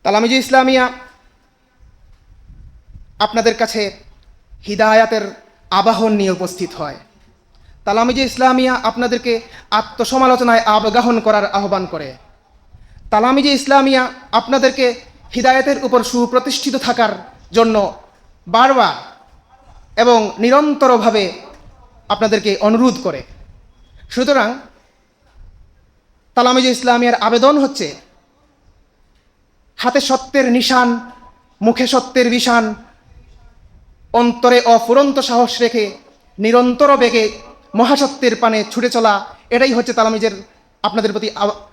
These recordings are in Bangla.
তালামিজে ইসলামিয়া আপনাদের কাছে হিদায়াতের আবাহন নিয়ে উপস্থিত হয়। তালামিজে ইসলামিয়া আপনাদেরকে আত্মসমালোচনায় আবগাহন করার আহ্বান করে। তালামিজে ইসলামিয়া আপনাদেরকে হিদায়াতের উপর সুপ্রতিষ্ঠিত থাকার জন্য বারবার এবং নিরন্তরভাবে আপনাদেরকে অনুরোধ করে। সুতরাং তালামিজে ইসলামিয়ার আবেদন হচ্ছে, হাতে সত্যের নিশান, মুখে সত্যের বিশান, অন্তরে অফুরন্ত সাহস রেখে নিরন্তর বেগে মহাসত্যের পানে ছুটে চলা, এটাই হচ্ছে তালামিজের আপনাদের প্রতি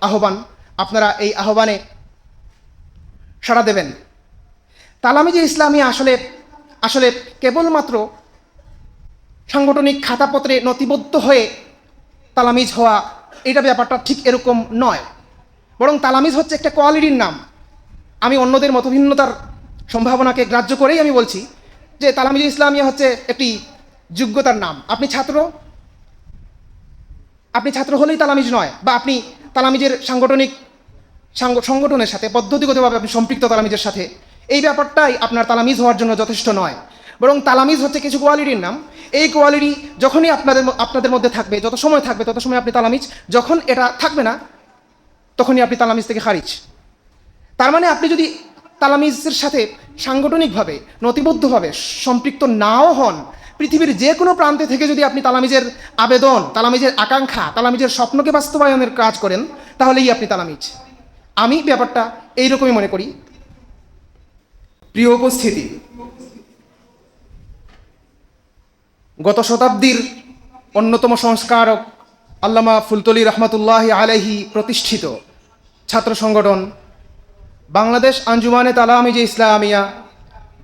আহ্বান। আপনারা এই আহ্বানে সাড়া দেবেন। তালামিজে ইসলামিয়া আসলে কেবলমাত্র সাংগঠনিক খাতাপত্রে নথিবদ্ধ হয়ে তালামিজ হওয়া, এটা ব্যাপারটা ঠিক এরকম নয়। বরং তালামিজ হচ্ছে একটা কোয়ালিটির নাম। আমি অন্যদের মতভিন্নতার সম্ভাবনাকে গ্রাহ্য করেই আমি বলছি যে তালামিজে ইসলামিয়া হচ্ছে একটি যোগ্যতার নাম। আপনি ছাত্র হলেই তালামিজ নয়, বা আপনি তালামিজের সংগঠনের সাথে পদ্ধতিগতভাবে আপনি সম্পৃক্ত তালামিজের সাথে, এই ব্যাপারটাই আপনার তালামিজ হওয়ার জন্য যথেষ্ট নয়। বরং তালামিজ হচ্ছে কিছু কোয়ালিটির নাম। এই কোয়ালিটি যখনই আপনাদের মধ্যে থাকবে, যত সময় থাকবে তত সময় আপনি তালামিজ, যখন এটা থাকবে না তখনই আপনি তালামিজ থেকে খারিজ। তার মানে আপনি যদি তালামিজের সাথে সাংগঠনিকভাবে নথিবদ্ধভাবে সম্পৃক্ত নাও হন, পৃথিবীর যে কোনো প্রান্তে থেকে যদি আপনি তালামিজের আবেদন, তালামিজের আকাঙ্ক্ষা, তালামিজের স্বপ্নকে বাস্তবায়নের কাজ করেন, তাহলেই আপনি তালামিজ। আমি ব্যাপারটা এইরকমই মনে করি। প্রিয় উপস্থিতি, গত শতাব্দীর অন্যতম সংস্কারক আল্লামা ফুলতলি রহমতুল্লাহ আলাইহি প্রতিষ্ঠিত ছাত্র সংগঠন বাংলাদেশ আঞ্জুমানে তালামিজে ইসলামিয়া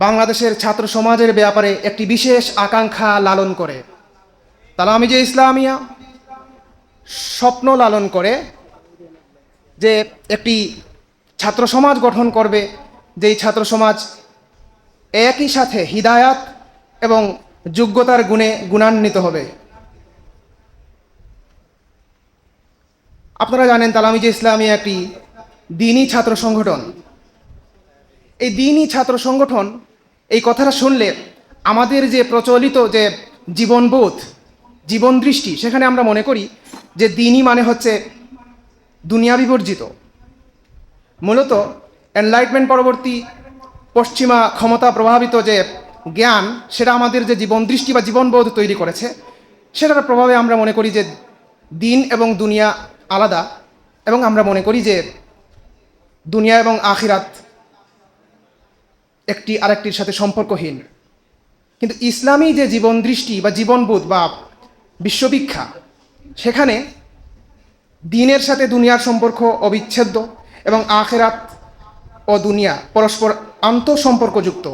বাংলাদেশের ছাত্র সমাজের ব্যাপারে একটি বিশেষ আকাঙ্ক্ষা লালন করে। তালামিজে ইসলামিয়া স্বপ্ন লালন করে যে একটি ছাত্র সমাজ গঠন করবে, যেই ছাত্র সমাজ একই সাথে হিদায়াত এবং যোগ্যতার গুণে গুণান্বিত হবে। আপনারা জানেন তালামিজে ইসলামিয়া একটি দ্বীনি ছাত্র সংগঠন। এই দ্বীনি ছাত্র সংগঠন, এই কথাটা শুনলে আমাদের যে প্রচলিত যে জীবনবোধ, জীবন দৃষ্টি, সেখানে আমরা মনে করি যে দ্বীনি মানে হচ্ছে দুনিয়া বিবর্জিত। মূলত এনলাইটমেন্ট পরবর্তী পশ্চিমা ক্ষমতা প্রভাবিত যে জ্ঞান, সেটা আমাদের যে জীবন দৃষ্টি বা জীবনবোধ তৈরি করেছে, সেটার প্রভাবে আমরা মনে করি যে দিন এবং দুনিয়া আলাদা, এবং আমরা মনে করি যে দুনিয়া এবং আখিরাত একটি আরেকটির সাথে সম্পর্কহীন। কিন্তু ইসলামী যে জীবন দৃষ্টি বা জীবনবোধ বা বিশ্ববিখ্যা, সেখানে দিনের সাথে দুনিয়ার সম্পর্ক অবিচ্ছেদ্য এবং আখিরাত ও দুনিয়া পরস্পর আন্তঃসম্পর্কযুক্ত।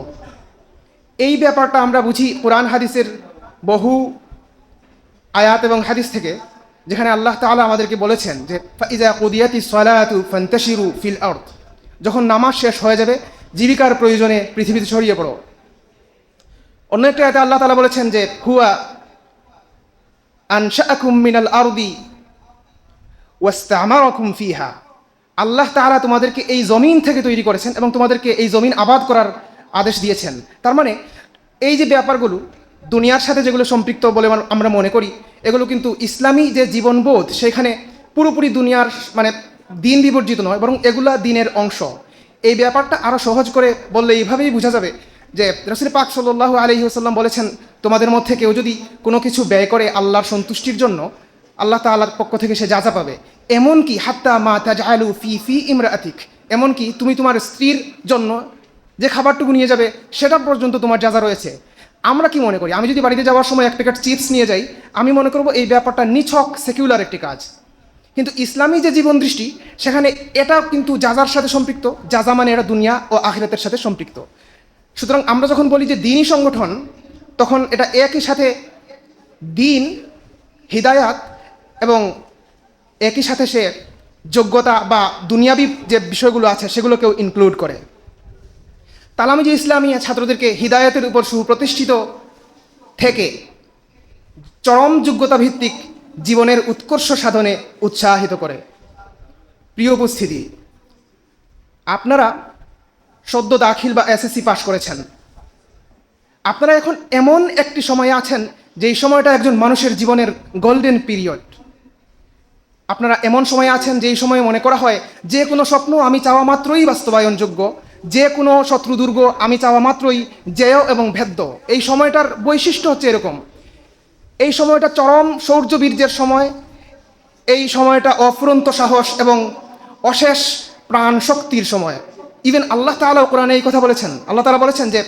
এই ব্যাপারটা আমরা বুঝি কোরআন হাদিসের বহু আয়াত এবং হাদিস থেকে, যেখানে আল্লাহ তাআলা আমাদেরকে বলেছেন যে ফাইজা কুদিয়াতিস সালাতু ফান্তাশিরু ফিল আরদ, যখন নামাজ শেষ হয়ে যাবে জীবিকার প্রয়োজনে পৃথিবীতে ছড়িয়ে পড়ো। অন্য একটা আয়াতে আল্লাহ তাআলা বলেছেন যে হুয়া আনশাআকুম মিনাল আরদি ওয়াস্তামারাকুম ফিহা, আল্লাহ তাআলা তোমাদেরকে এই জমিন থেকে তৈরি করেছেন এবং তোমাদেরকে এই জমিন আবাদ করার আদেশ দিয়েছেন। তার মানে এই যে ব্যাপারগুলো দুনিয়ার সাথে যেগুলো সম্পৃক্ত বলে আমরা মনে করি, এগুলো কিন্তু ইসলামী যে জীবনবোধ, সেখানে পুরোপুরি দুনিয়ার মানে দিন বিবর্জিত নয়, বরং এগুলা দিনের অংশ। এই ব্যাপারটা আরও সহজ করে বললে এইভাবেই বোঝা যাবে যে রাসূল পাক সাল্লাল্লাহু আলাইহি ওয়াসাল্লাম বলেছেন, তোমাদের মধ্যে কেউ যদি কোনো কিছু ব্যয় করে আল্লাহর সন্তুষ্টির জন্য, আল্লাহ তাআলার পক্ষ থেকে সে যাজা পাবে। এমনকি হাত্তা মা তাজআলু ফি ইমরাআতিক, এমনকি তুমি তোমার স্ত্রীর জন্য যে খাবারটুকু নিয়ে যাবে সেটা পর্যন্ত তোমার যাজা রয়েছে। আমরা কি মনে করি, আমি যদি বাড়িতে যাওয়ার সময় এক প্যাকেট চিপস নিয়ে যাই, আমি মনে করব এই ব্যাপারটা নিছক সেকুলার একটি কাজ। কিন্তু ইসলামী যে জীবন দৃষ্টি, সেখানে এটা কিন্তু যাজার সাথে সম্পৃক্ত। যাজা মানে এটা দুনিয়া ও আখিরাতের সাথে সম্পৃক্ত। সুতরাং আমরা যখন বলি যে দ্বীনি সংগঠন, তখন এটা একই সাথে দিন, হিদায়াত এবং একই সাথে সে যোগ্যতা বা দুনিয়াবি যে বিষয়গুলো আছে সেগুলোকেও ইনক্লুড করে। তালামিজে ইসলামিয়া ছাত্রদেরকে হিদায়াতের উপর সুপ্রতিষ্ঠিত থেকে চরম যোগ্যতা ভিত্তিক জীবনের উৎকর্ষ সাধনে উৎসাহিত করে। প্রিয় উপস্থিতি, আপনারা সদ্য দাখিল বা এসএসসি পাশ করেছেন, আপনারা এখন এমন একটি সময়ে আছেন যেই সময়টা একজন মানুষের জীবনের গোল্ডেন পিরিয়ড। আপনারা এমন সময়ে আছেন যেই সময়ে মনে করা হয় যে কোনো স্বপ্ন আমি চাওয়া মাত্রই বাস্তবায়নযোগ্য, যে কোনো শত্রু দুর্গ আমি চাওয়া মাত্রই জেয় এবং ভেদ্য। এই সময়টার বৈশিষ্ট্য হচ্ছে এরকম। এই সময়টা চরম শৌর্যবীর্যের সময়, এই সময়টা অফুরন্ত সাহস এবং অশেষ প্রাণ শক্তির সময়। ইভেন আল্লাহ তাআলা কোরআনে এই কথা বলেছেন। আল্লাহ তাআলা বলেছেন যে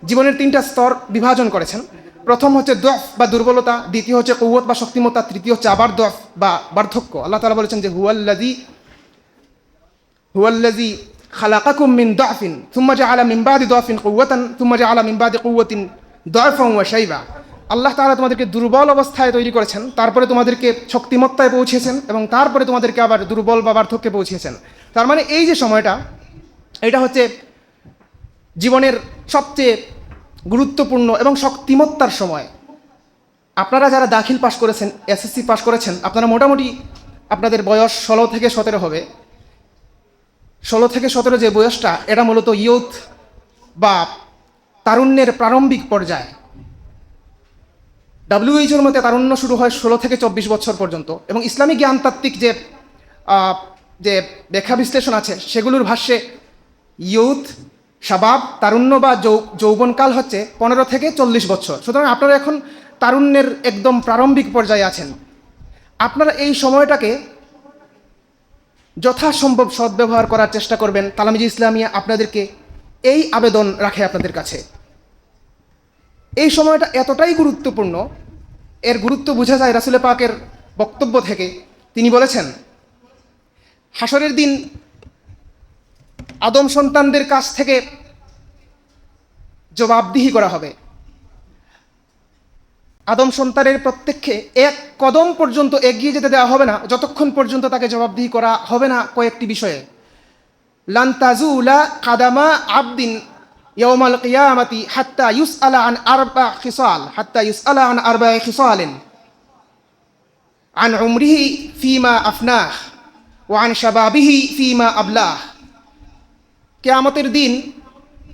জীবনের 3টা স্তর বিভাজন করেছেন। প্রথম হচ্ছে দফ বা দুর্বলতা, দ্বিতীয় হচ্ছে কুওয়াত বা শক্তিমত্তা, তৃতীয় হচ্ছে আবার দফ বা বার্ধক্য। আল্লাহ তাআলা বলেছেন যে হুয়াল্লাযী খালাকাকুম মিন দাফিন সুম্মা জাআলা মিন বাদি দাফিন কুওয়াতান সুম্মা জাআলা মিন বাদি কুওয়াতিন দাফান ওয়া শাইবা। আল্লাহ তাআলা তোমাদেরকে দুর্বল অবস্থায় তৈরি করেছেন, তারপরে তোমাদেরকে শক্তিমত্তায় পৌঁছেছেন এবং তারপরে তোমাদেরকে আবার দুর্বল বা বার্ধক্যে পৌঁছেছেন। তার মানে এই যে সময়টা, এটা হচ্ছে জীবনের সবচেয়ে গুরুত্বপূর্ণ এবং শক্তিমত্তার সময়। আপনারা যারা দাখিল পাশ করেছেন, এসএসসি পাশ করেছেন, আপনারা মোটামুটি আপনাদের বয়স 16 থেকে 17 হবে। 16 থেকে 17 যে বয়সটা, এটা মূলত ইয়ুথ বা তারুণ্যের প্রারম্ভিক পর্যায়। WHO মতে তারুণ্য শুরু হয় 16 থেকে 24 বছর পর্যন্ত, এবং ইসলামী জ্ঞানতাত্ত্বিক যে ব্যাখ্যা বিশ্লেষণ আছে সেগুলোর ভাষ্যে ইয়ুথ, শাবাব, তারুণ্য বা যৌবনকাল হচ্ছে 15 থেকে 40 বছর। সুতরাং আপনারা এখন তারুণ্যের একদম প্রারম্ভিক পর্যায়ে আছেন। আপনারা এই সময়টাকে যথাসম্ভব সদ্ব্যবহার করার চেষ্টা করবেন। তালামিজি ইসলামিয়া আপনাদেরকে এই আবেদন রাখে আপনাদের কাছে। এই সময়টা এতটাই গুরুত্বপূর্ণ, এর গুরুত্ব বোঝা যায় রাসূল পাকের বক্তব্য থেকে। তিনি বলেছেন, হাসরের দিন আদম সন্তানদের কাছ থেকে জবাবদিহি করা হবে। আদম সন্তানের প্রত্যেককে এক কদম পর্যন্ত এগিয়ে যেতে দেওয়া হবে না যতক্ষণ পর্যন্ত তাকে জবাবদিহি করা হবে না কয়েকটি বিষয়ে। লান তাজুলা কাদামা আবদিন ইয়াউমাল কিয়ামাতি হাত্তা ইউসআলা আন আরবা'i খিসালিন আন উমরিহি ফিমা আফনাহ ওয়া আন শাবাবিহি ফিমা আবলাহ। কিয়ামতের দিন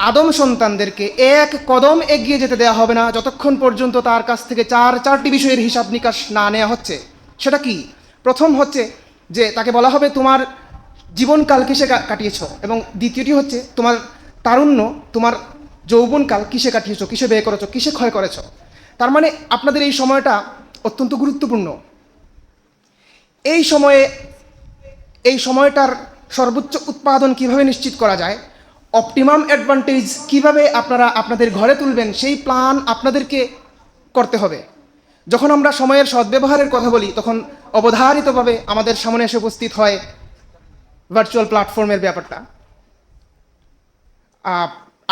আদম সন্তানদেরকে এক কদম এগিয়ে যেতে দেওয়া হবে না যতক্ষণ পর্যন্ত তার কাছ থেকে চারটি বিষয়ের হিসাব নিকাশ না নেওয়া হচ্ছে। সেটা কি? প্রথম হচ্ছে যে তাকে বলা হবে তোমার জীবনকাল কিসে কাটিয়েছ, এবং দ্বিতীয়টি হচ্ছে তোমার তারুণ্য, তোমার যৌবনকাল কিসে কাটিয়েছ, কিসে ব্যয় করেছ, কিসে ক্ষয় করেছ। তার মানে আপনাদের এই সময়টা অত্যন্ত গুরুত্বপূর্ণ। এই সময়টার সর্বোচ্চ উৎপাদন কিভাবে নিশ্চিত করা যায়, অপটিমাম অ্যাডভান্টেজ কিভাবে আপনারা আপনাদের ঘরে তুলবেন, সেই প্ল্যান আপনাদেরকে করতে হবে। যখন আমরা সময়ের সদ্ব্যবহারের কথা বলি তখন অবধারিতভাবে আমাদের সামনে এসে উপস্থিত হয় ভার্চুয়াল প্ল্যাটফর্মের ব্যাপারটা।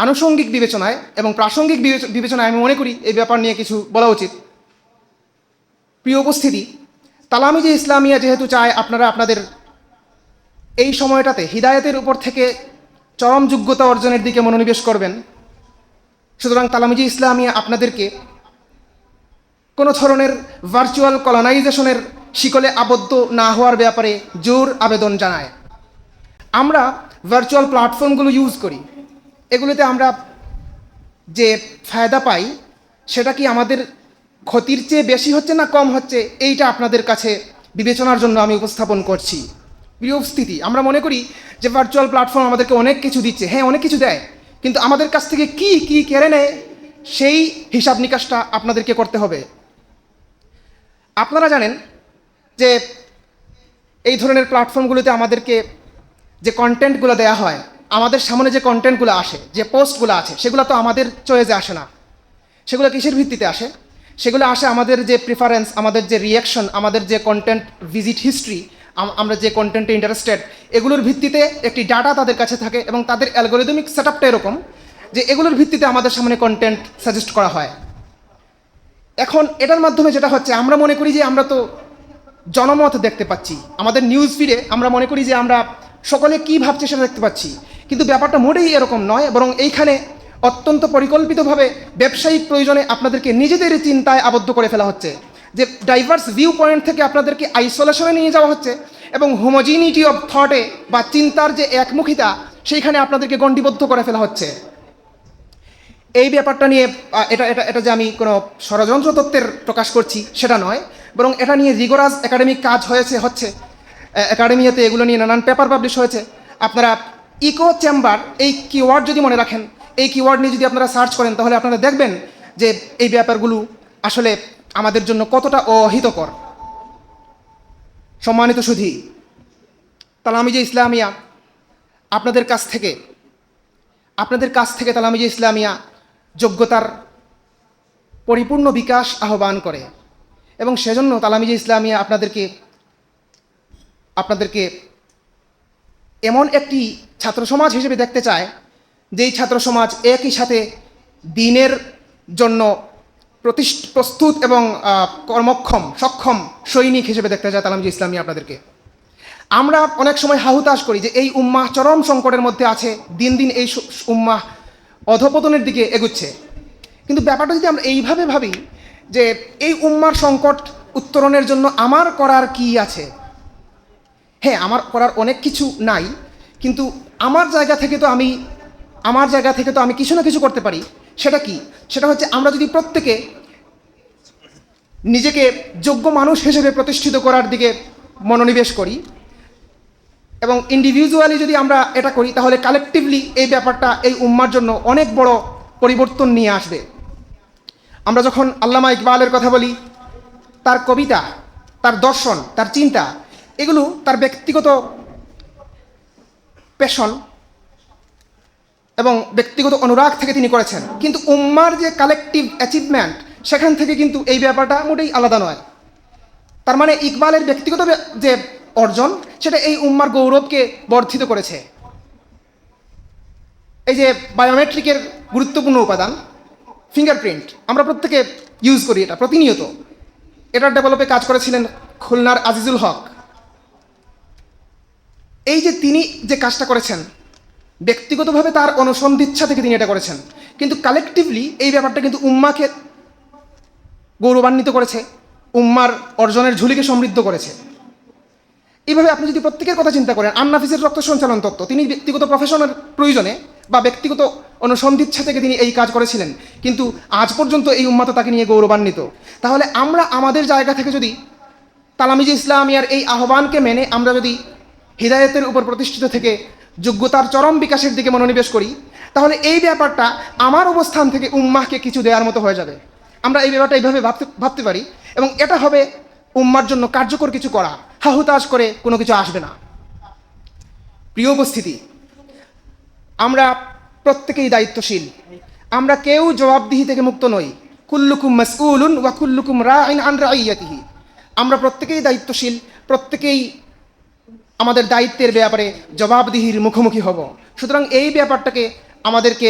আনুষঙ্গিক বিবেচনায় এবং প্রাসঙ্গিক বিবেচনায় আমি মনে করি এই ব্যাপার নিয়ে কিছু বলা উচিত। প্রিয় উপস্থিতি, তালামিজি ইসলামিয়া যেহেতু চায় আপনারা আপনাদের এই সময়টাতে হিদায়াতের উপর থেকে চরম যোগ্যতা অর্জনের দিকে মনোনিবেশ করবেন, সুতরাং তালামিজি ইসলামিয়া আপনাদেরকে কোনো ধরনের ভার্চুয়াল কলোনাইজেশনের শিকলে আবদ্ধ না হওয়ার ব্যাপারে জোর আবেদন জানায়। আমরা ভার্চুয়াল প্ল্যাটফর্মগুলো ইউজ করি, এগুলোতে আমরা যে ফায়দা পাই সেটা কি আমাদের ক্ষতির চেয়ে বেশি হচ্ছে না কম হচ্ছে, এইটা আপনাদের কাছে বিবেচনার জন্য আমি উপস্থাপন করছি। প্রিয় উপস্থিতি, আমরা মনে করি যে ভার্চুয়াল প্ল্যাটফর্ম আমাদেরকে অনেক কিছু দিচ্ছে। হ্যাঁ, অনেক কিছু দেয়, কিন্তু আমাদের কাছ থেকে কি কেড়ে নেয় সেই হিসাব নিকাশটা আপনাদেরকে করতে হবে। আপনারা জানেন যে এই ধরনের প্ল্যাটফর্মগুলোতে আমাদেরকে যে কন্টেন্টগুলো দেওয়া হয়, আমাদের সামনে যে কন্টেন্টগুলো আসে, যে পোস্টগুলো আছে, সেগুলো তো আমাদের চয়েসে আসে না। সেগুলো কিসের ভিত্তিতে আসে? সেগুলো আসে আমাদের যে প্রিফারেন্স, আমাদের যে রিয়াকশন, আমাদের যে কন্টেন্ট ভিজিট হিস্ট্রি, আমরা যে কন্টেন্টে ইন্টারেস্টেড, এগুলোর ভিত্তিতে একটি ডাটা তাদের কাছে থাকে এবং তাদের অ্যালগোরিদমিক সেটআপটা এরকম যে এগুলোর ভিত্তিতে আমাদের সামনে কন্টেন্ট সাজেস্ট করা হয়। এখন এটার মাধ্যমে যেটা হচ্ছে, আমরা মনে করি যে আমরা তো জনমত দেখতে পাচ্ছি, আমাদের নিউজ ফিডে আমরা মনে করি যে আমরা সকলে কি ভাবছে সেটা দেখতে পাচ্ছি, কিন্তু ব্যাপারটা মোটেই এরকম নয়। বরং এইখানে অত্যন্ত পরিকল্পিতভাবে ব্যবসায়িক প্রয়োজনে আপনাদেরকে নিজেদের চিন্তায় আবদ্ধ করে ফেলা হচ্ছে, যে ডাইভার্স ভিউ পয়েন্ট থেকে আপনাদেরকে আইসোলেশনে নিয়ে যাওয়া হচ্ছে এবং হোমোজিনিটি অফ থটে বা চিন্তার যে একমুখিতা, সেইখানে আপনাদেরকে গণ্ডিবদ্ধ করে ফেলা হচ্ছে। এই ব্যাপারটা নিয়ে এটা এটা এটা যে আমি কোনো ষড়যন্ত্র তত্ত্বের প্রকাশ করছি সেটা নয়, বরং এটা নিয়ে রিগোরাস একাডেমিক কাজ হচ্ছে একাডেমিয়াতে এগুলো নিয়ে নানান পেপার পাবলিশ হয়েছে। আপনারা ইকো চেম্বার এই কিওয়ার্ড যদি মনে রাখেন, এই কিওয়ার্ড নিয়ে যদি আপনারা সার্চ করেন, তাহলে আপনারা দেখবেন যে এই ব্যাপারগুলো আসলে আমাদের জন্য কতটা অহিতকর। সম্মানিত সুধী, তালামিজে ইসলামিয়া আপনাদের কাছ থেকে তালামিজে ইসলামিয়া যোগ্যতার পরিপূর্ণ বিকাশ আহ্বান করে, এবং সেজন্য তালামিজে ইসলামিয়া আপনাদেরকে এমন একটি ছাত্র সমাজ হিসেবে দেখতে চায়, যেই ছাত্র সমাজ একই সাথে দ্বীনের জন্য প্রস্তুত এবং সক্ষম সৈনিক হিসেবে দেখতে চায় তালামিজে ইসলামিয়া আপনাদেরকে। আমরা অনেক সময় হাহুতাশ করি যে এই উম্মাহ চরম সংকটের মধ্যে আছে, দিন দিন এই উম্মাহ অধপতনের দিকে এগুচ্ছে। কিন্তু ব্যাপারটা যদি আমরা এইভাবে ভাবি যে এই উম্মার সংকট উত্তরণের জন্য আমার করার কি আছে, হ্যাঁ, আমার করার অনেক কিছু নাই, কিন্তু আমার জায়গা থেকে তো আমি কিছু না কিছু করতে পারি। সেটা কি? সেটা হচ্ছে আমরা যদি প্রত্যেকে নিজেকে যোগ্য মানুষ হিসেবে প্রতিষ্ঠিত করার দিকে মনোনিবেশ করি এবং ইন্ডিভিজুয়ালি যদি আমরা এটা করি, তাহলে কালেকটিভলি এই ব্যাপারটা এই উম্মার জন্য অনেক বড় পরিবর্তন নিয়ে আসবে। আমরা যখন আল্লামা ইকবালের কথা বলি, তার কবিতা, তার দর্শন, তার চিন্তা, এগুলো তার ব্যক্তিগত প্যাশন এবং ব্যক্তিগত অনুরাগ থেকে তিনি করেছেন, কিন্তু উম্মার যে কালেকটিভ অ্যাচিভমেন্ট, সেখান থেকে কিন্তু এই ব্যাপারটা মোটেই আলাদা নয়। তার মানে ইকবালের ব্যক্তিগত যে অর্জন, সেটা এই উম্মার গৌরবকে বর্ধিত করেছে। এই যে বায়োমেট্রিকের গুরুত্বপূর্ণ উপাদান ফিঙ্গারপ্রিন্ট, আমরা প্রত্যেকে ইউজ করি এটা প্রতিনিয়ত। এটার ডেভেলপে কাজ করেছিলেন খুলনার আজিজুল হক। এই যে তিনি যে কাজটা করেছেন, ব্যক্তিগতভাবে তার অনুসন্ধিচ্ছা থেকে তিনি এটা করেছেন, কিন্তু কালেকটিভলি এই ব্যাপারটা কিন্তু উম্মাকে গৌরবান্বিত করেছে, উম্মার অর্জনের ঝুলিকে সমৃদ্ধ করেছে। এইভাবে আপনি যদি প্রত্যেকের কথা চিন্তা করেন, আন্নাফিসের রক্ত সঞ্চালন তত্ত্ব, তিনি ব্যক্তিগত প্রফেশনের প্রয়োজনে বা ব্যক্তিগত অনুসন্ধিচ্ছা থেকে তিনি এই কাজ করেছিলেন, কিন্তু আজ পর্যন্ত এই উম্মা তো তাকে নিয়ে গৌরবান্বিত। তাহলে আমরা আমাদের জায়গা থেকে যদি তালামিজে ইসলামিয়ার এই আহ্বানকে মেনে আমরা যদি হিদায়তের উপর প্রতিষ্ঠিত থেকে যোগ্যতার চরম বিকাশের দিকে মনোনিবেশ করি, তাহলে এই ব্যাপারটা আমার অবস্থান থেকে উম্মাহকে কিছু দেওয়ার মতো হয়ে যাবে। আমরা এই ব্যাপারটা এইভাবে ভাবতে পারি, এবং এটা হবে উম্মার জন্য কার্যকর কিছু করা, হাহুতাশ করে কোনো কিছু আসবে না। প্রিয় উপস্থিতি, আমরা প্রত্যেকেই দায়িত্বশীল, আমরা কেউ জবাবদিহি থেকে মুক্ত নই। কুল্লুকুম মাসউলুন ওয়া কুল্লুকুম রাইন আন রাইয়াতিহি। আমরা প্রত্যেকেই দায়িত্বশীল, প্রত্যেকেই আমাদের দায়িত্বের ব্যাপারে জবাবদিহির মুখোমুখি হব। সুতরাং এই ব্যাপারটাকে আমাদেরকে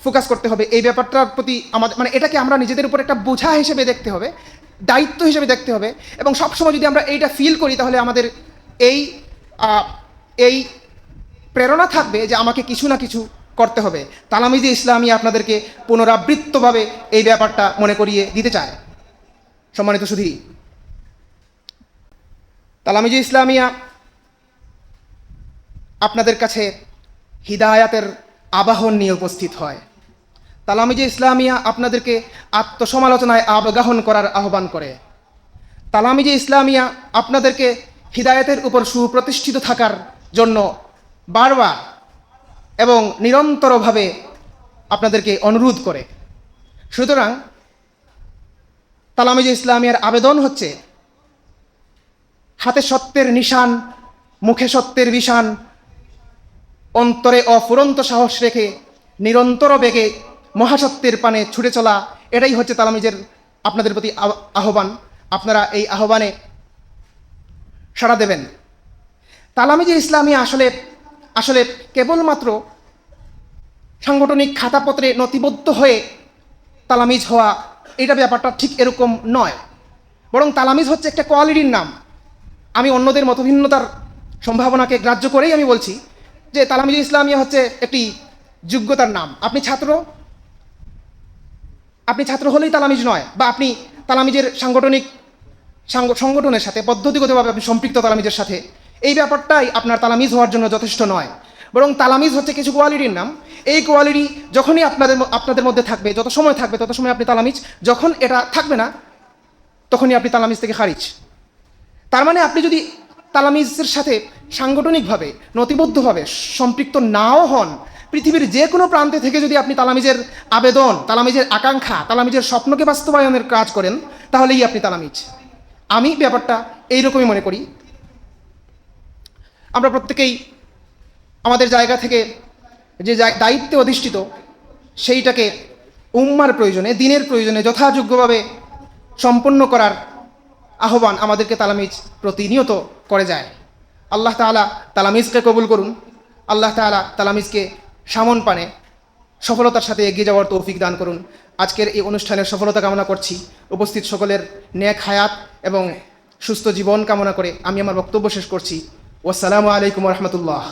ফোকাস করতে হবে, এই ব্যাপারটার প্রতি আমাদের এটাকে আমরা নিজেদের উপর একটা বোঝা হিসেবে দেখতে হবে, দায়িত্ব হিসেবে দেখতে হবে, এবং সবসময় যদি আমরা এইটা ফিল করি, তাহলে আমাদের এই প্রেরণা থাকবে যে আমাকে কিছু না কিছু করতে হবে। তালামিজে ইসলামিয়া আপনাদেরকে পুনরাবৃত্তভাবে এই ব্যাপারটা মনে করিয়ে দিতে চায়। সম্মানিত সুধী, তালামিজে ইসলামিয়া আপনাদের কাছে হিদায়াতের আবাহন নিয়ে উপস্থিত হয়। তালামিজে ইসলামিয়া আপনাদেরকে আত্মসমালোচনায় আবগাহন করার আহ্বান করে। তালামিজে ইসলামিয়া আপনাদেরকে হিদায়াতের উপর সুপ্রতিষ্ঠিত থাকার জন্য বারবার এবং নিরন্তরভাবে আপনাদেরকে অনুরোধ করে। সুতরাং তালামিজে ইসলামিয়ার আবেদন হচ্ছে, হাতে সত্যের নিশান, মুখে সত্যের বিশান, অন্তরে অফুরন্ত সাহস রেখে নিরন্তর বেগে মহাসত্যের পানে ছুটে চলা, এটাই হচ্ছে তালামিজের আপনাদের প্রতি আহ্বান। আপনারা এই আহ্বানে সাড়া দেবেন। তালামিজে ইসলামিয়া আসলে কেবলমাত্র সাংগঠনিক খাতাপত্রে নথিবদ্ধ হয়ে তালামিজ হওয়া, এটা ব্যাপারটা ঠিক এরকম নয়, বরং তালামিজ হচ্ছে একটা কোয়ালিটির নাম। আমি অন্যদের মতভিন্নতার সম্ভাবনাকে গ্রাহ্য করেই আমি বলছি যে তালামিজে ইসলামিয়া হচ্ছে একটি যোগ্যতার নাম। আপনি ছাত্র হলেই তালামিজ নয়, বা আপনি তালামিজের সংগঠনের সাথে পদ্ধতিগতভাবে আপনি সম্পৃক্ত তালামিজের সাথে, এই ব্যাপারটাই আপনার তালামিজ হওয়ার জন্য যথেষ্ট নয়, বরং তালামিজ হচ্ছে কিছু কোয়ালিটির নাম। এই কোয়ালিটি যখনই আপনাদের মধ্যে থাকবে, যত সময় থাকবে তত সময় আপনি তালামিজ, যখন এটা থাকবে না তখনই আপনি তালামিজ থেকে খারিজ। তার মানে আপনি যদি তালামিজের সাথে সাংগঠনিকভাবে নথিবদ্ধভাবে সম্পৃক্ত নাও হন, পৃথিবীর যে কোনো প্রান্তে থেকে যদি আপনি তালামিজের আবেদন, তালামিজের আকাঙ্ক্ষা, তালামিজের স্বপ্নকে বাস্তবায়নের কাজ করেন, তাহলেই আপনি তালামিজ। আমি ব্যাপারটা এইরকমই মনে করি। আমরা প্রত্যেকেই আমাদের জায়গা থেকে যে দায়িত্বে অধিষ্ঠিত, সেইটাকে উম্মার প্রয়োজনে, দিনের প্রয়োজনে যথাযোগ্যভাবে সম্পন্ন করার আহ্বান আমাদেরকে তালামিজ প্রতিনিয়ত করে যায়। আল্লাহ তাআলা তালামিজকে কবুল করুন। আল্লাহ তাআলা তালামিজকে সামন পানে সফলতার সাথে এগিয়ে যাওয়ার তৌফিক দান করুন। আজকের এই অনুষ্ঠানের সফলতা কামনা করছি। উপস্থিত সকলের নেক হায়াত এবং সুস্থ জীবন কামনা করে আমি আমার বক্তব্য শেষ করছি। ওয়াসসালামু আলাইকুম ওয়া রাহমাতুল্লাহ।